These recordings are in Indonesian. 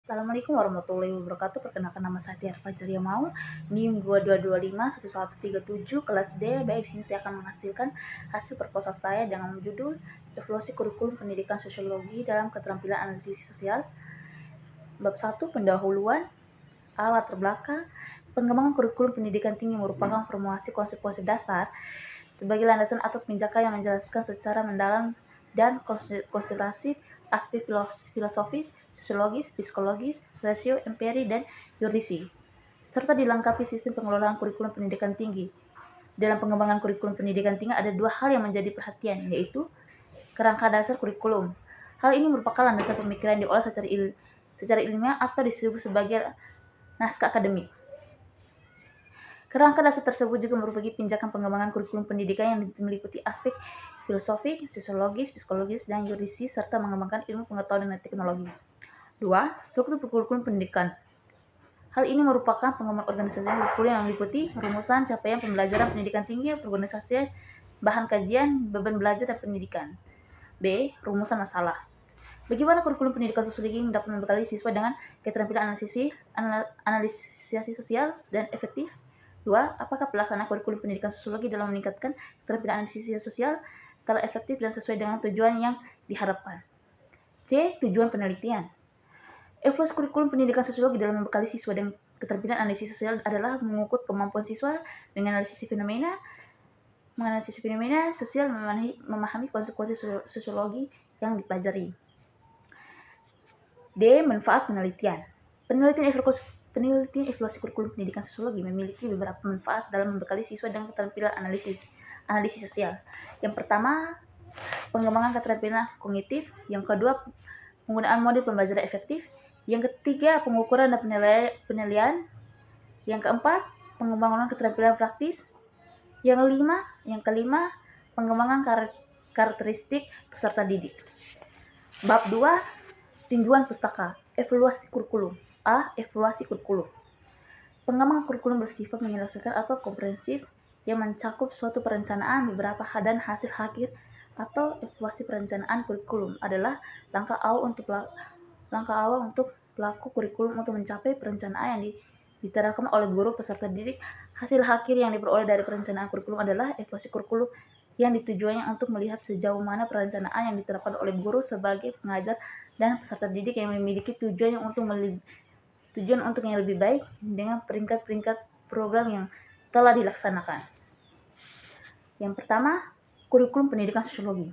Assalamualaikum warahmatullahi wabarakatuh. Perkenalkan nama saya Tiara Fajaria Maul, NIM 22251137 kelas D. Baik, di sini saya akan menghasilkan hasil proposal saya dengan judul Evaluasi Kurikulum Pendidikan Sosiologi dalam Keterampilan Analisis Sosial. Bab 1, pendahuluan, latar belakang. Pengembangan kurikulum pendidikan tinggi merupakan formulasi konsep-konsep dasar sebagai landasan atau pijakan yang menjelaskan secara mendalam dan konsiderasi aspek filosofis, sosiologis, psikologis, rasio, empiri, dan yuridisi, serta dilengkapi sistem pengelolaan kurikulum pendidikan tinggi. Dalam pengembangan kurikulum pendidikan tinggi ada dua hal yang menjadi perhatian, yaitu kerangka dasar kurikulum. Hal ini merupakan landasan pemikiran diolah secara ilmiah atau disebut sebagai naskah akademik. Kerangka dasar tersebut juga merupakan pijakan pengembangan kurikulum pendidikan yang meliputi aspek filosofi, sosiologis, psikologis, dan yuridisi, serta mengembangkan ilmu pengetahuan dan teknologi. 2. Struktur kurikulum pendidikan. Hal ini merupakan pengembangan organisasi kurikulum yang meliputi rumusan, capaian pembelajaran pendidikan tinggi, organisasi, bahan kajian, beban belajar, dan pendidikan. B. Rumusan masalah. Bagaimana kurikulum pendidikan sosiologi dapat membekali siswa dengan keterampilan analisis sosial dan efektif? 2. Apakah pelaksanaan kurikulum pendidikan sosiologi dalam meningkatkan keterampilan analisis sosial telah efektif dan sesuai dengan tujuan yang diharapkan? C. Tujuan penelitian. Evaluasi kurikulum pendidikan sosiologi dalam membekali siswa dengan keterampilan analisis sosial adalah mengukur kemampuan siswa menganalisis fenomena sosial, memahami konsekuensi sosiologi yang dipelajari. D. Manfaat penelitian. Penelitian evaluasi kurikulum pendidikan sosiologi memiliki beberapa manfaat dalam membekali siswa dengan keterampilan analisis sosial. Yang pertama, pengembangan keterampilan kognitif. Yang kedua, penggunaan model pembelajaran efektif. Yang ketiga, pengukuran dan penilaian. Yang keempat, pengembangan keterampilan praktis. Yang kelima, pengembangan karakteristik peserta didik. Bab 2, tinjauan pustaka. Evaluasi kurikulum. A. Evaluasi kurikulum. Pengembangan kurikulum bersifat menyelesaikan atau komprehensif yang mencakup suatu perencanaan beberapa dan hasil akhir atau evaluasi perencanaan kurikulum adalah langkah awal untuk pelaku kurikulum untuk mencapai perencanaan yang diterapkan oleh guru peserta didik. Hasil akhir yang diperoleh dari perencanaan kurikulum adalah evaluasi kurikulum yang ditujuannya untuk melihat sejauh mana perencanaan yang diterapkan oleh guru sebagai pengajar dan peserta didik yang memiliki tujuan untuk yang lebih baik dengan peringkat-peringkat program yang telah dilaksanakan. Yang pertama, kurikulum pendidikan sosiologi.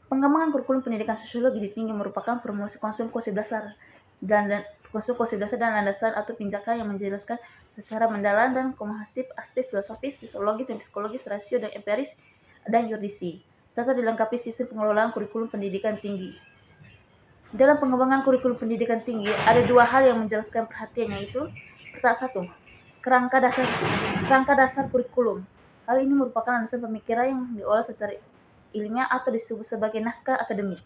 Pengembangan kurikulum pendidikan sosiologi di tinggi merupakan formulasi konsep-konsep dasar dan landasan atau pijakan yang menjelaskan secara mendalam dan komprehensif aspek filosofis, sosiologis, dan psikologis, rasio, dan empiris, dan yuridisi, serta dilengkapi sistem pengelolaan kurikulum pendidikan tinggi. Dalam pengembangan kurikulum pendidikan tinggi, ada dua hal yang menjelaskan perhatian, yaitu satu, kerangka dasar kurikulum. Hal ini merupakan landasan pemikiran yang diolah secara ilmiah atau disebut sebagai naskah akademik.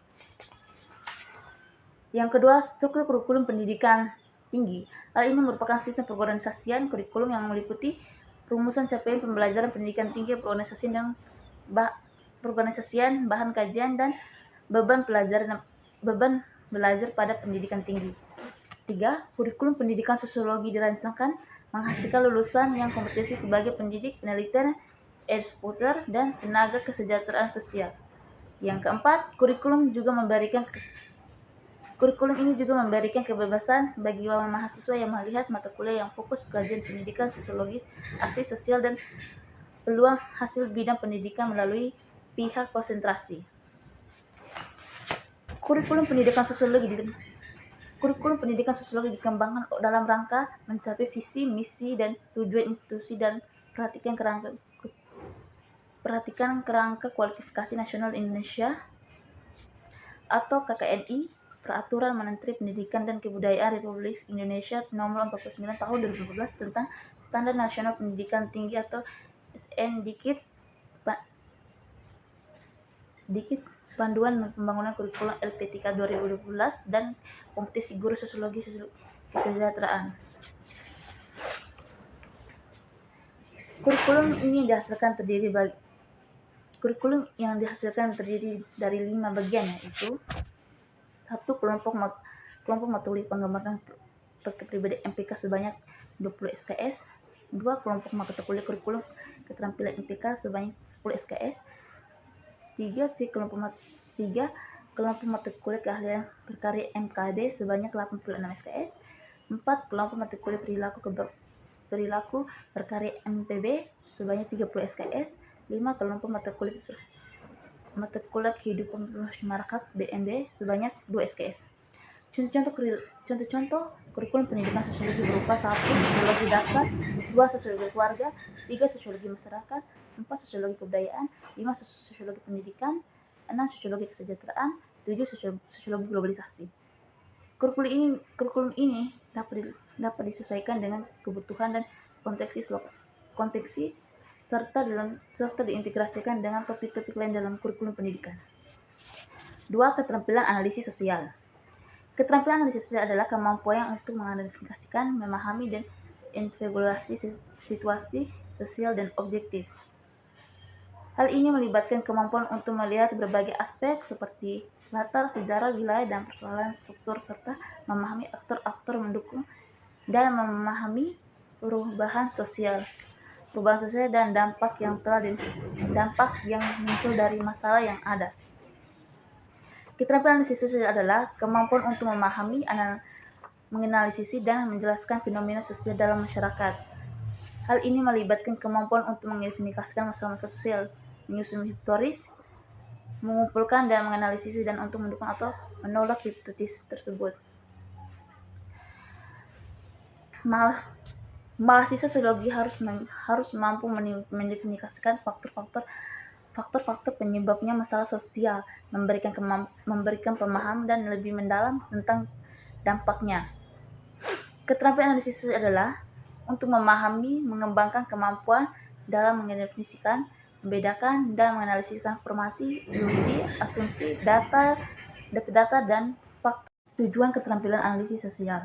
Yang kedua, struktur kurikulum pendidikan tinggi. Hal ini merupakan sistem pengorganisasian kurikulum yang meliputi rumusan capaian pembelajaran pendidikan tinggi, perorganisasian, bahan kajian, dan beban belajar pada pendidikan tinggi. 3. Kurikulum pendidikan sosiologi dirancangkan menghasilkan lulusan yang kompetensi sebagai pendidik, penelitian, eksekutor, dan tenaga kesejahteraan sosial. Yang keempat, kurikulum ini juga memberikan kebebasan bagi mahasiswa yang melihat mata kuliah yang fokus kajian pendidikan sosiologis, aksi sosial, dan peluang hasil bidang pendidikan melalui pihak konsentrasi. Kurikulum pendidikan sosiologi dikembangkan dalam rangka mencapai visi, misi, dan tujuan institusi dan perhatikan kerangka kualifikasi nasional Indonesia atau KKNI, Peraturan Menteri Pendidikan dan Kebudayaan Republik Indonesia Nomor 49 Tahun 2014 tentang Standar Nasional Pendidikan Tinggi atau sedikit Panduan Pembangunan Kurikulum LPTK 2012 dan Kompetisi Guru Sosiologi Kesejahteraan. Kurikulum yang dihasilkan terdiri dari 5 bagian, yaitu 1. kelompok mata kuliah pengembangan kepribadian MPK sebanyak 20 SKS, 2 kelompok mata kuliah kurikulum keterampilan MPK sebanyak 10 SKS, 3 kelompok mata kuliah keahlian berkarya MKD sebanyak 86 SKS, 4 kelompok mata kuliah perilaku berkarya MPB sebanyak 30 SKS, 5 kelompok mata kuliah kehidupan masyarakat BMB sebanyak 2 SKS. Contoh-contoh kurikulum pendidikan sosiologi berupa 1. Sosiologi dasar, 2. Sosiologi keluarga, 3. Sosiologi masyarakat, 4. Sosiologi kebudayaan, 5. Sosiologi pendidikan, 6. Sosiologi kesejahteraan, 7. Sosiologi globalisasi. Kurikulum ini dapat disesuaikan dengan kebutuhan dan konteksi serta diintegrasikan dengan topik-topik lain dalam kurikulum pendidikan. 2. Keterampilan analisis sosial. Keterampilan analisis sosial adalah kemampuan untuk mengidentifikasikan, memahami, dan integrasi situasi sosial dan objektif. Hal ini melibatkan kemampuan untuk melihat berbagai aspek seperti latar, sejarah, wilayah, dan persoalan struktur, serta memahami aktor-aktor mendukung dan memahami perubahan sosial dan dampak yang muncul dari masalah yang ada. Keterampilan analisis sosial adalah kemampuan untuk memahami, menganalisis, dan menjelaskan fenomena sosial dalam masyarakat. Hal ini melibatkan kemampuan untuk mengidentifikasikan masalah-masalah sosial, menyusun historis, mengumpulkan dan menganalisis, dan untuk mendukung atau menolak hipotesis tersebut. Mahasiswa sosiologi harus mampu mendefinisikan faktor penyebabnya masalah sosial, memberikan pemahaman dan lebih mendalam tentang dampaknya. Keterampilan analisis sosial adalah untuk memahami, mengembangkan kemampuan dalam mendefinisikan, membedakan, dan menganalisis informasi, ilusi, asumsi, data, dan fakta. Tujuan keterampilan analisis sosial.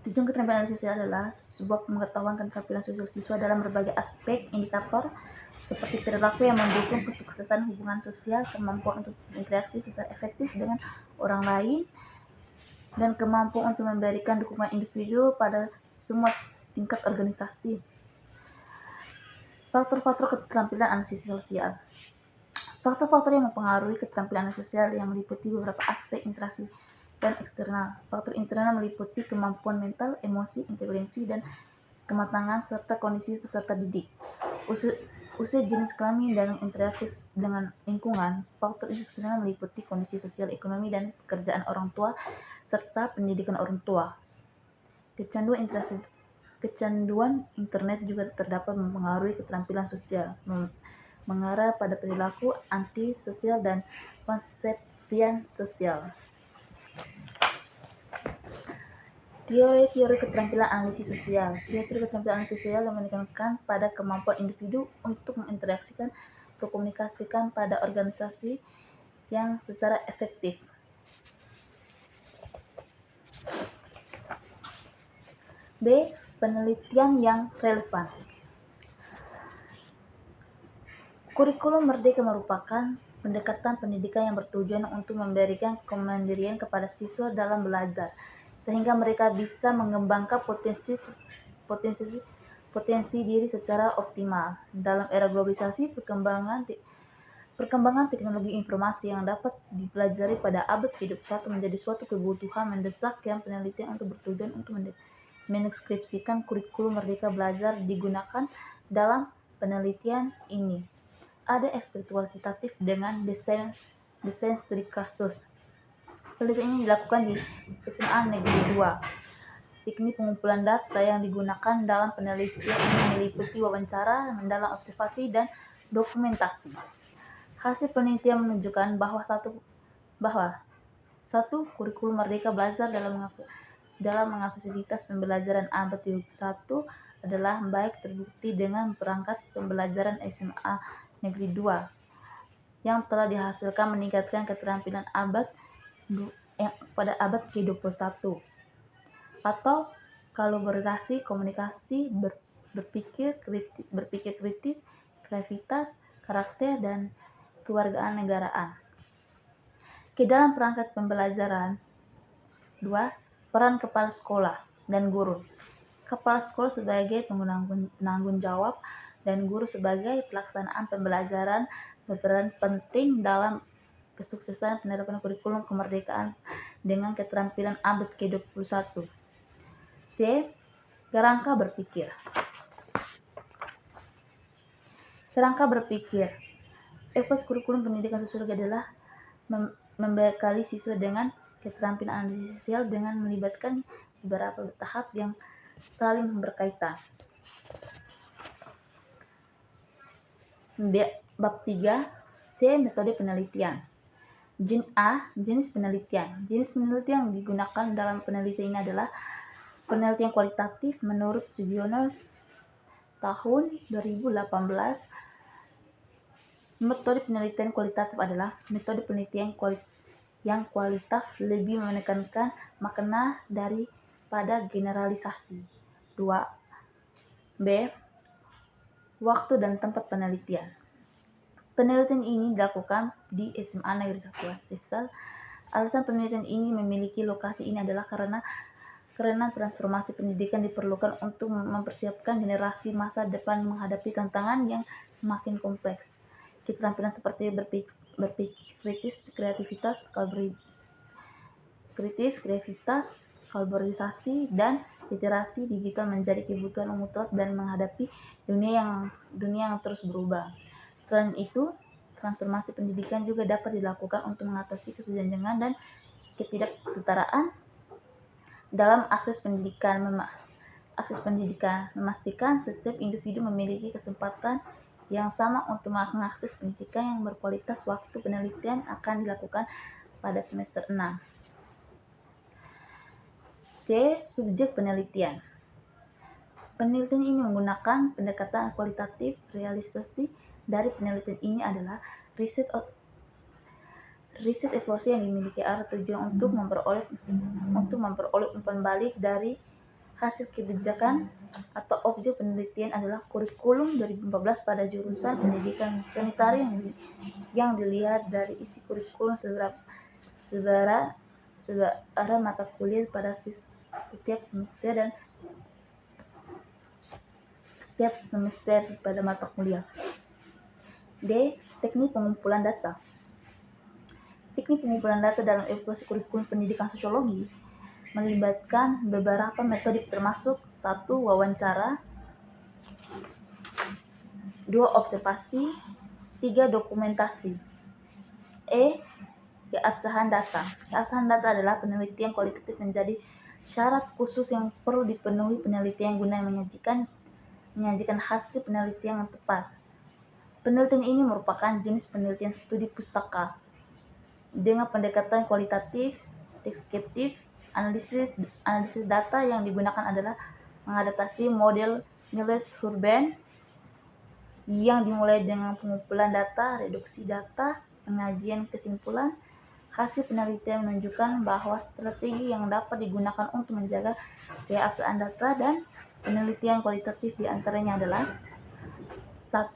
Tujuan keterampilan analisis sosial adalah sebuah pengetahuan keterampilan sosial siswa dalam berbagai aspek indikator seperti perilaku yang mendukung kesuksesan hubungan sosial, kemampuan untuk berinteraksi secara efektif dengan orang lain, dan kemampuan untuk memberikan dukungan individu pada semua tingkat organisasi. Faktor-faktor keterampilan analisis sosial. Faktor-faktor yang mempengaruhi keterampilan analisis sosial yang meliputi beberapa aspek interaksi dan eksternal. Faktor internal meliputi kemampuan mental, emosi, intelijensi, dan kematangan serta kondisi peserta didik, usia, jenis kelamin, dan interaksi dengan lingkungan. Faktor eksternal meliputi kondisi sosial, ekonomi, dan pekerjaan orang tua serta pendidikan orang tua. Kecanduan internet juga terdapat mempengaruhi keterampilan sosial, mengarah pada perilaku antisosial dan konsepsian sosial. Teori keterampilan analisis sosial. Teori keterampilan analisis sosial yang menekankan pada kemampuan individu untuk menginteraksikan, berkomunikasikan pada organisasi yang secara efektif. B. Penelitian yang relevan. Kurikulum merdeka merupakan pendekatan pendidikan yang bertujuan untuk memberikan kemandirian kepada siswa dalam belajar, sehingga mereka bisa mengembangkan potensi diri secara optimal. Dalam era globalisasi, perkembangan teknologi informasi yang dapat dipelajari pada abad ke-21 menjadi suatu kebutuhan mendesak yang penelitian untuk bertujuan untuk mendeskripsikan kurikulum merdeka belajar digunakan dalam penelitian ini. Ada aspek kualitatif dengan desain studi kasus. Penelitian ini dilakukan di SMA Negeri 2. Teknik pengumpulan data yang digunakan dalam penelitian ini meliputi wawancara, mendalam observasi, dan dokumentasi. Hasil penelitian menunjukkan bahwa satu kurikulum merdeka belajar dalam mengaktivitas pembelajaran abad 21 adalah baik terbukti dengan perangkat pembelajaran SMA Negeri 2 yang telah dihasilkan meningkatkan keterampilan pada abad ke-21 atau kolaborasi, komunikasi, berpikir kritis, kreativitas, karakter, dan kewarganegaraan. Ke dalam perangkat pembelajaran 2. Peran kepala sekolah dan guru. Kepala sekolah sebagai penanggung jawab dan guru sebagai pelaksanaan pembelajaran berperan penting dalam kesuksesan penerapan kurikulum kemerdekaan dengan keterampilan abad ke-21. C. Kerangka berpikir. Kerangka berpikir. Evaluasi kurikulum pendidikan sosiologi adalah membekali siswa dengan keterampilan analisis sosial dengan melibatkan beberapa tahap yang saling berkaitan. Bab 3. C. Metode penelitian. Jenis penelitian. Jenis penelitian yang digunakan dalam penelitian ini adalah penelitian kualitatif menurut Sugiono tahun 2018. Metode penelitian kualitatif adalah metode penelitian yang kualitatif lebih menekankan makna daripada generalisasi. 2. B. Waktu dan tempat penelitian. Penelitian ini dilakukan di SMA Negeri 1 Sesal. Alasan penelitian ini memiliki lokasi ini adalah karena transformasi pendidikan diperlukan untuk mempersiapkan generasi masa depan menghadapi tantangan yang semakin kompleks. Keterampilan seperti berpikir kritis, kolaborasi, dan literasi digital menjadi kebutuhan mutlak dan menghadapi dunia yang terus berubah. Selain itu, transformasi pendidikan juga dapat dilakukan untuk mengatasi kesenjangan dan ketidaksetaraan dalam akses pendidikan, memastikan setiap individu memiliki kesempatan yang sama untuk mengakses pendidikan yang berkualitas. Waktu penelitian akan dilakukan pada semester 6. C. Subjek penelitian. Penelitian ini menggunakan pendekatan kualitatif. Realisasi dari penelitian ini adalah riset evaluasi yang dimiliki arah tujuan untuk memperoleh umpan balik dari hasil kebijakan atau objek penelitian adalah kurikulum 2014 pada jurusan pendidikan sanitari yang dilihat dari isi kurikulum sebarang mata kuliah pada setiap semester pada mata kuliah. D. Teknik pengumpulan data. Teknik pengumpulan data dalam evaluasi kurikulum pendidikan sosiologi melibatkan beberapa metode termasuk 1. Wawancara, 2. Observasi, 3. Dokumentasi. E. Keabsahan data. Keabsahan data adalah penelitian kualitatif menjadi syarat khusus yang perlu dipenuhi penelitian guna menyajikan hasil penelitian yang tepat. Penelitian ini merupakan jenis penelitian studi pustaka dengan pendekatan kualitatif, deskriptif. Analisis data yang digunakan adalah mengadaptasi model Niels-Hurban yang dimulai dengan pengumpulan data, reduksi data, pengajian kesimpulan. Hasil penelitian menunjukkan bahwa strategi yang dapat digunakan untuk menjaga keabsahan data dan penelitian kualitatif diantaranya adalah 1.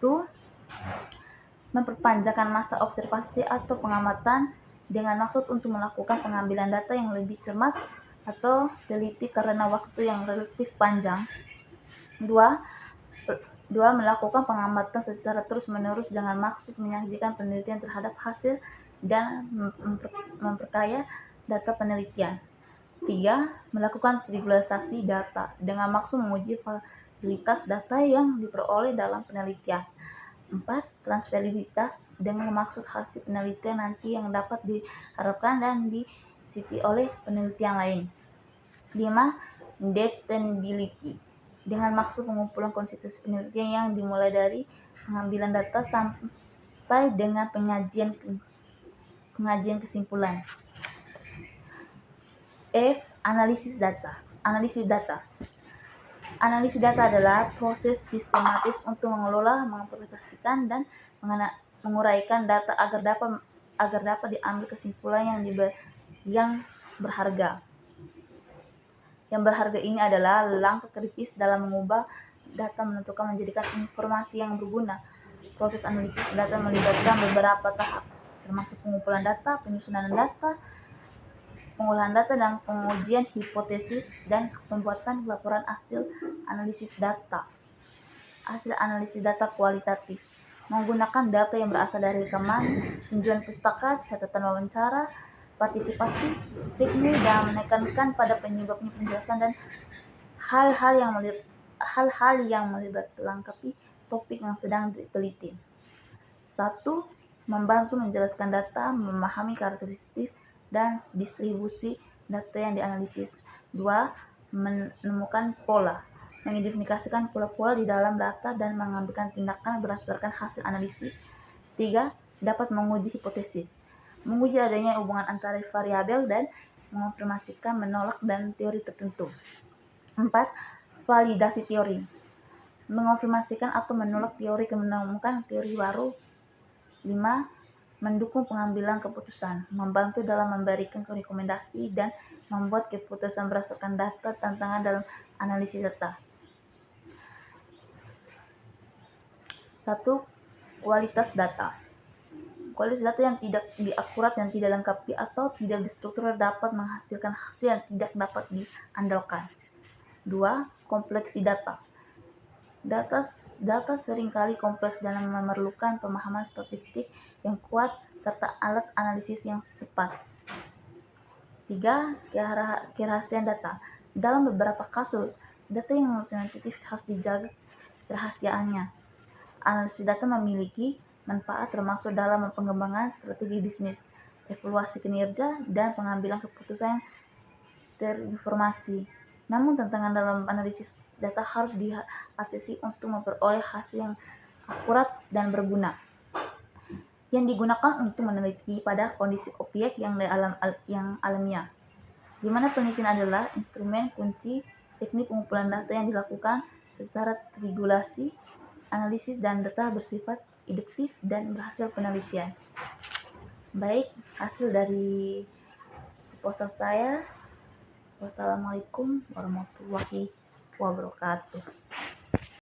Memperpanjangkan masa observasi atau pengamatan dengan maksud untuk melakukan pengambilan data yang lebih cermat atau teliti karena waktu yang relatif panjang. 2. Melakukan pengamatan secara terus-menerus dengan maksud menyajikan penelitian terhadap hasil dan memperkaya data penelitian. 3. Melakukan triangulasi data dengan maksud menguji validitas data yang diperoleh dalam penelitian. 4. Transferibilitas dengan maksud hasil penelitian nanti yang dapat diharapkan dan disiti oleh penelitian lain. 5. Dependability dengan maksud pengumpulan konsistensi penelitian yang dimulai dari pengambilan data sampai dengan pengajian kesimpulan. F. Analisis data. Analisis data adalah proses sistematis untuk mengelola, menginterpretasikan, dan menguraikan data agar dapat diambil kesimpulan yang berharga. Yang berharga ini adalah langkah kritis dalam mengubah data menentukan menjadikan informasi yang berguna. Proses analisis data melibatkan beberapa tahap, termasuk pengumpulan data, penyusunan data, pengolahan data dan pengujian hipotesis, dan pembuatan laporan hasil analisis data. Hasil analisis data kualitatif menggunakan data yang berasal dari rekaman, tinjauan pustaka, catatan wawancara, partisipasi, teknik, dan menekankan pada penyebabnya penjelasan dan hal-hal yang melengkapi topik yang sedang diteliti. 1. Membantu menjelaskan data, memahami karakteristik dan distribusi data yang dianalisis. 2. Menemukan pola, mengidentifikasikan pola-pola di dalam data dan mengambil tindakan berdasarkan hasil analisis. 3. Dapat menguji hipotesis, menguji adanya hubungan antara variabel dan mengonfirmasikan, menolak, dan teori tertentu. 4. Validasi teori, mengonfirmasikan atau menolak teori, menemukan teori baru. 5. Mendukung pengambilan keputusan, membantu dalam memberikan rekomendasi dan membuat keputusan berdasarkan data tantangan dalam analisis data. 1. Kualitas data. Kualitas data yang tidak akurat, yang tidak lengkap, atau tidak distruktur dapat menghasilkan hasil yang tidak dapat diandalkan. 2. Kompleksi data. Data seringkali kompleks dan memerlukan pemahaman statistik yang kuat serta alat analisis yang tepat. 3. Kerahasiaan data. Dalam beberapa kasus, data yang sensitif harus dijaga kerahasiaannya. Analisis data memiliki manfaat termasuk dalam pengembangan strategi bisnis, evaluasi kinerja, dan pengambilan keputusan yang terinformasi. Namun tantangan dalam analisis data harus diatasi untuk memperoleh hasil yang akurat dan berguna, yang digunakan untuk meneliti pada kondisi objek yang alamiah, di mana penelitian adalah instrumen kunci. Teknik pengumpulan data yang dilakukan secara regulasi, analisis dan data bersifat induktif dan berhasil penelitian. Baik, hasil dari proposal saya. Wassalamualaikum warahmatullahi wabarakatuh.